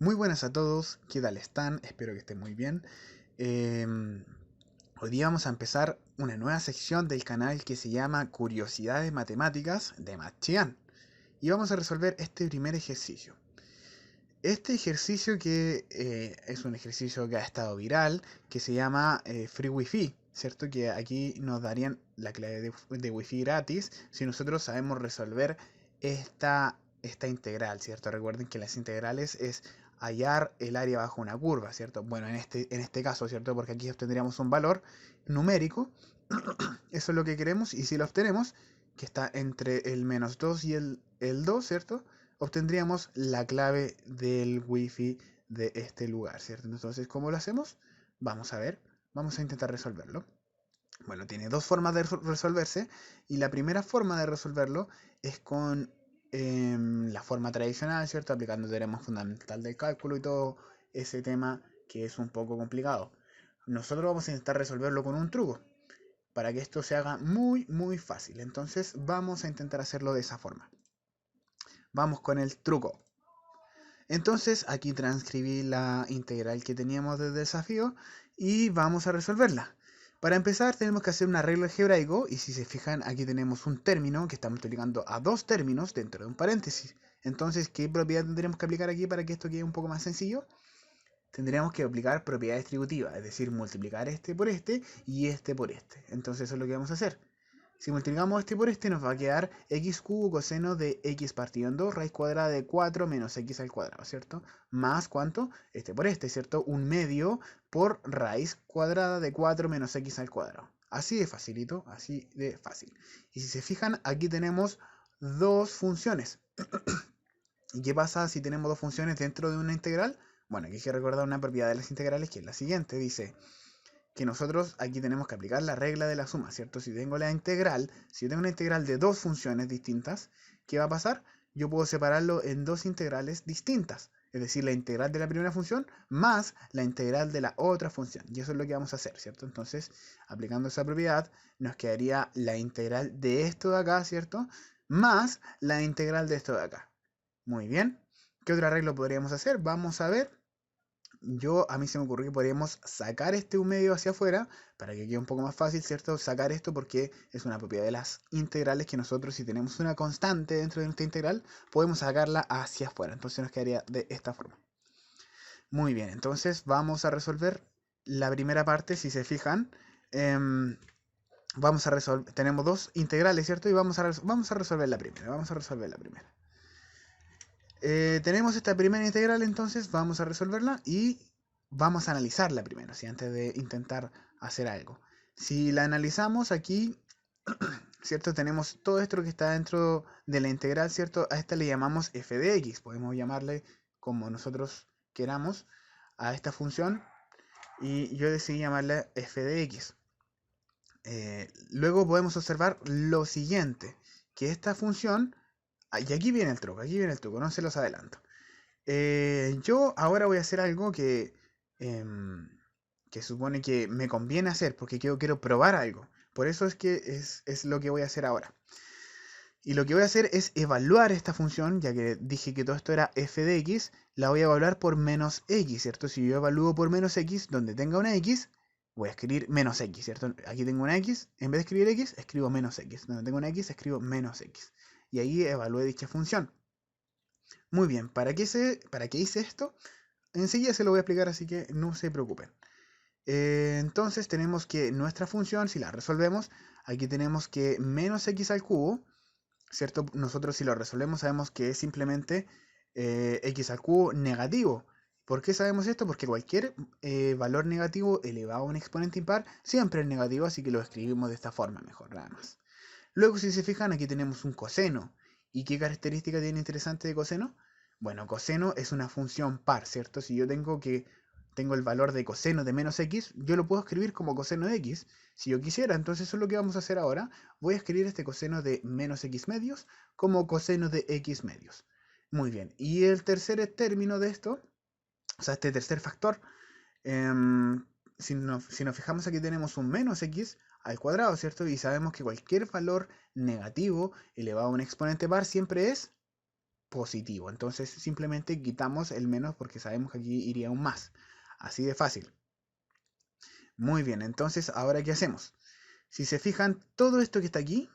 Muy buenas a todos, ¿qué tal están? Espero que estén muy bien. Eh, Hoy día vamos a empezar una nueva sección del canal que se llama Curiosidades Matemáticas de Machian. Y vamos a resolver este primer ejercicio. Este ejercicio que es un ejercicio que ha estado viral, que se llama Free Wi-Fi, ¿cierto? Que aquí nos darían la clave de Wi-Fi gratis si nosotros sabemos resolver esta integral, ¿cierto? Recuerden que las integrales es hallar el área bajo una curva, ¿cierto? Bueno, en este caso, ¿cierto? Porque aquí obtendríamos un valor numérico, eso es lo que queremos, y si lo obtenemos, que está entre el -2 y el 2, ¿cierto? Obtendríamos la clave del wifi de este lugar, ¿cierto? Entonces, ¿cómo lo hacemos? Vamos a ver, vamos a intentar resolverlo. Bueno, tiene dos formas de resolverse y la primera forma de resolverlo es con la forma tradicional, ¿cierto? Aplicando teorema fundamental del cálculo y todo ese tema que es un poco complicado. Nosotros vamos a intentar resolverlo con un truco para que esto se haga muy fácil. Entonces vamos a intentar hacerlo de esa forma. Vamos con el truco. Entonces aquí transcribí la integral que teníamos de desafío y vamos a resolverla. Para empezar tenemos que hacer un arreglo algebraico y si se fijan aquí tenemos un término que está multiplicando a dos términos dentro de un paréntesis. Entonces, ¿qué propiedad tendríamos que aplicar aquí para que esto quede un poco más sencillo? Tendríamos que aplicar propiedad distributiva, es decir, multiplicar este por este y este por este. Entonces eso es lo que vamos a hacer. Si multiplicamos este por este nos va a quedar x cubo coseno de x partido en 2 raíz cuadrada de 4 menos x al cuadrado, ¿cierto? Más, ¿cuánto? Este por este, ¿cierto? Un medio por raíz cuadrada de 4 menos x al cuadrado. Así de facilito, así de fácil. Y si se fijan, aquí tenemos dos funciones. ¿Y qué pasa si tenemos dos funciones dentro de una integral? Bueno, aquí hay que recordar una propiedad de las integrales que es la siguiente. Dice que nosotros aquí tenemos que aplicar la regla de la suma, ¿cierto? Si tengo una integral de dos funciones distintas, ¿qué va a pasar? Yo puedo separarlo en dos integrales distintas. Es decir, la integral de la primera función más la integral de la otra función. Y eso es lo que vamos a hacer, ¿cierto? Entonces, aplicando esa propiedad, nos quedaría la integral de esto de acá, ¿cierto? Más la integral de esto de acá. Muy bien. ¿Qué otro arreglo podríamos hacer? Vamos a ver. A mí se me ocurrió que podríamos sacar este un medio hacia afuera para que quede un poco más fácil, ¿cierto? Sacar esto porque es una propiedad de las integrales que nosotros, si tenemos una constante dentro de nuestra integral, podemos sacarla hacia afuera. Entonces nos quedaría de esta forma. Muy bien, entonces vamos a resolver la primera parte. Si se fijan, vamos a resolver, tenemos dos integrales, ¿cierto? Y vamos a resolver la primera. Tenemos esta primera integral, entonces vamos a resolverla y vamos a analizarla primero, ¿sí? Antes de intentar hacer algo. Si la analizamos aquí, ¿cierto? Tenemos todo esto que está dentro de la integral, ¿cierto? A esta le llamamos f de x, podemos llamarle como nosotros queramos a esta función y yo decidí llamarle f de x. Luego podemos observar lo siguiente, que esta función, y aquí viene el truco, no se los adelanto. Yo ahora voy a hacer algo que supone que me conviene hacer, porque yo quiero probar algo. Por eso es que es lo que voy a hacer ahora. Y lo que voy a hacer es evaluar esta función, ya que dije que todo esto era f de x, la voy a evaluar por menos x, ¿cierto? Si yo evalúo por menos x, donde tenga una x, voy a escribir menos x, ¿cierto? Aquí tengo una x, en vez de escribir x, escribo menos x. Donde tengo una x, escribo menos x. Y ahí evalué dicha función. Muy bien, ¿para qué hice esto? Enseguida se lo voy a explicar, así que no se preocupen. Entonces tenemos que nuestra función, si la resolvemos, aquí tenemos que menos x al cubo, ¿cierto? Nosotros si lo resolvemos sabemos que es simplemente x al cubo negativo. ¿Por qué sabemos esto? Porque cualquier valor negativo elevado a un exponente impar siempre es negativo, así que lo escribimos de esta forma mejor, nada más. Luego, si se fijan, aquí tenemos un coseno. ¿Y qué característica tiene interesante de coseno? Bueno, coseno es una función par, ¿cierto? Si yo tengo el valor de coseno de menos x, yo lo puedo escribir como coseno de x, si yo quisiera. Entonces eso es lo que vamos a hacer ahora. Voy a escribir este coseno de menos x medios como coseno de x medios. Muy bien. Y el tercer término de esto, o sea, este tercer factor, si nos fijamos aquí tenemos un menos x al cuadrado, ¿cierto? Y sabemos que cualquier valor negativo elevado a un exponente par siempre es positivo. Entonces simplemente quitamos el menos porque sabemos que aquí iría un más. Así de fácil. Muy bien, entonces ahora ¿qué hacemos? Si se fijan, todo esto que está aquí,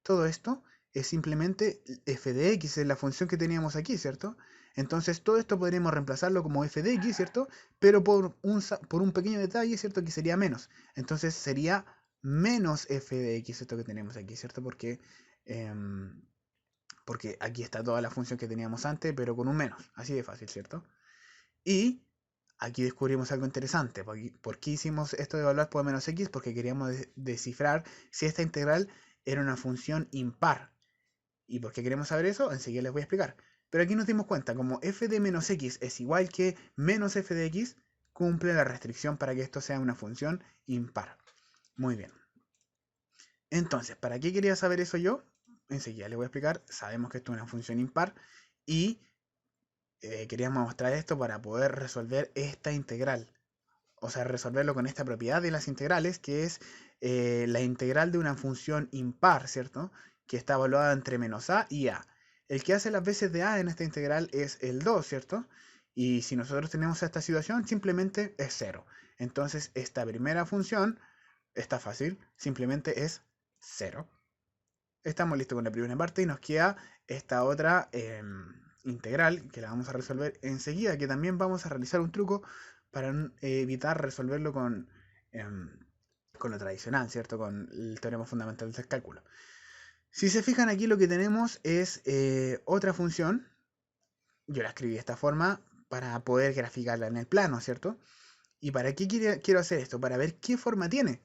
todo esto es simplemente f de x, es la función que teníamos aquí, ¿cierto? Entonces todo esto podríamos reemplazarlo como f de x, ¿cierto? Pero por un pequeño detalle, ¿cierto? Que sería menos. Entonces sería menos f de x esto que tenemos aquí, ¿cierto? Porque aquí está toda la función que teníamos antes, pero con un menos. Así de fácil, ¿cierto? Y aquí descubrimos algo interesante. ¿Por qué hicimos esto de evaluar por menos x? Porque queríamos descifrar si esta integral era una función impar. ¿Y por qué queremos saber eso? Enseguida les voy a explicar. Pero aquí nos dimos cuenta, como f de menos x es igual que menos f de x, cumple la restricción para que esto sea una función impar. Muy bien. Entonces, ¿para qué quería saber eso yo? Enseguida les voy a explicar. Sabemos que esto es una función impar y queríamos mostrar esto para poder resolver esta integral. O sea, resolverlo con esta propiedad de las integrales, que es la integral de una función impar, ¿cierto? Que está evaluada entre menos a y a. El que hace las veces de a en esta integral es el 2, ¿cierto? Y si nosotros tenemos esta situación, simplemente es 0. Entonces, esta primera función, está fácil, simplemente es 0. Estamos listos con la primera parte y nos queda esta otra integral que la vamos a resolver enseguida, que también vamos a realizar un truco para evitar resolverlo con lo tradicional, ¿cierto? Con el teorema fundamental del cálculo. Si se fijan aquí lo que tenemos es otra función. Yo la escribí de esta forma para poder graficarla en el plano, ¿cierto? ¿Y para qué quiero hacer esto? Para ver qué forma tiene.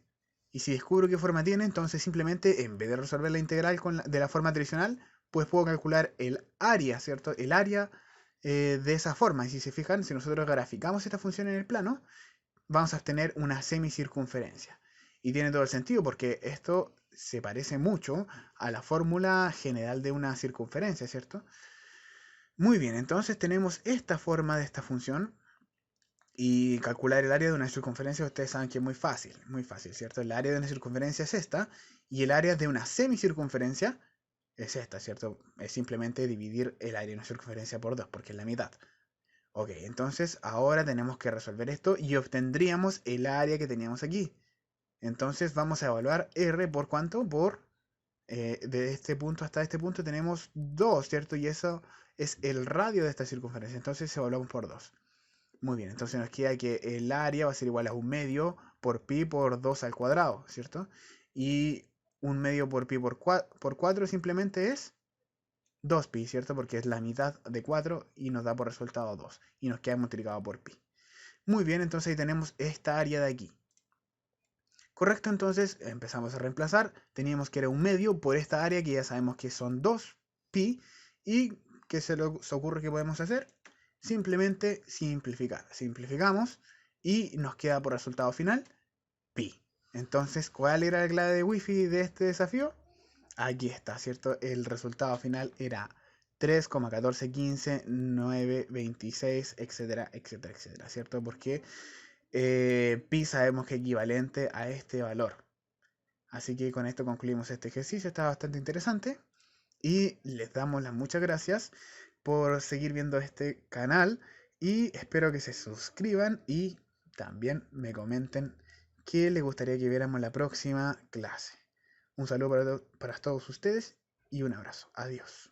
Y si descubro qué forma tiene, entonces simplemente en vez de resolver la integral de la forma tradicional, pues puedo calcular el área, ¿cierto? El área de esa forma. Y si se fijan, si nosotros graficamos esta función en el plano, vamos a obtener una semicircunferencia. Y tiene todo el sentido porque esto se parece mucho a la fórmula general de una circunferencia, ¿cierto? Muy bien, entonces tenemos esta forma de esta función. Y calcular el área de una circunferencia, ustedes saben que es muy fácil, ¿cierto? El área de una circunferencia es esta, y el área de una semicircunferencia es esta, ¿cierto? Es simplemente dividir el área de una circunferencia por 2, porque es la mitad. Ok, entonces ahora tenemos que resolver esto y obtendríamos el área que teníamos aquí. Entonces vamos a evaluar R por cuánto, de este punto hasta este punto tenemos 2, ¿cierto? Y eso es el radio de esta circunferencia, entonces evaluamos por 2. Muy bien, entonces nos queda que el área va a ser igual a 1/2 por pi por 2 al cuadrado, ¿cierto? Y 1/2 por pi por 4 simplemente es 2pi, ¿cierto? Porque es la mitad de 4 y nos da por resultado 2. Y nos queda multiplicado por pi. Muy bien, entonces ahí tenemos esta área de aquí. Correcto, entonces empezamos a reemplazar. Teníamos que era 1/2 por esta área que ya sabemos que son 2pi. ¿Y qué se nos ocurre que podemos hacer? Simplemente simplificar. Simplificamos y nos queda por resultado final pi. Entonces, ¿cuál era la clave de Wi-Fi de este desafío? Aquí está, ¿cierto? El resultado final era 3,1415,926, etcétera, etcétera, etcétera, ¿cierto? Porque pi sabemos que es equivalente a este valor. Así que con esto concluimos este ejercicio. Está bastante interesante. Y les damos las muchas gracias por seguir viendo este canal. Y espero que se suscriban y también me comenten qué les gustaría que viéramos en la próxima clase. Un saludo para todos ustedes y un abrazo. Adiós.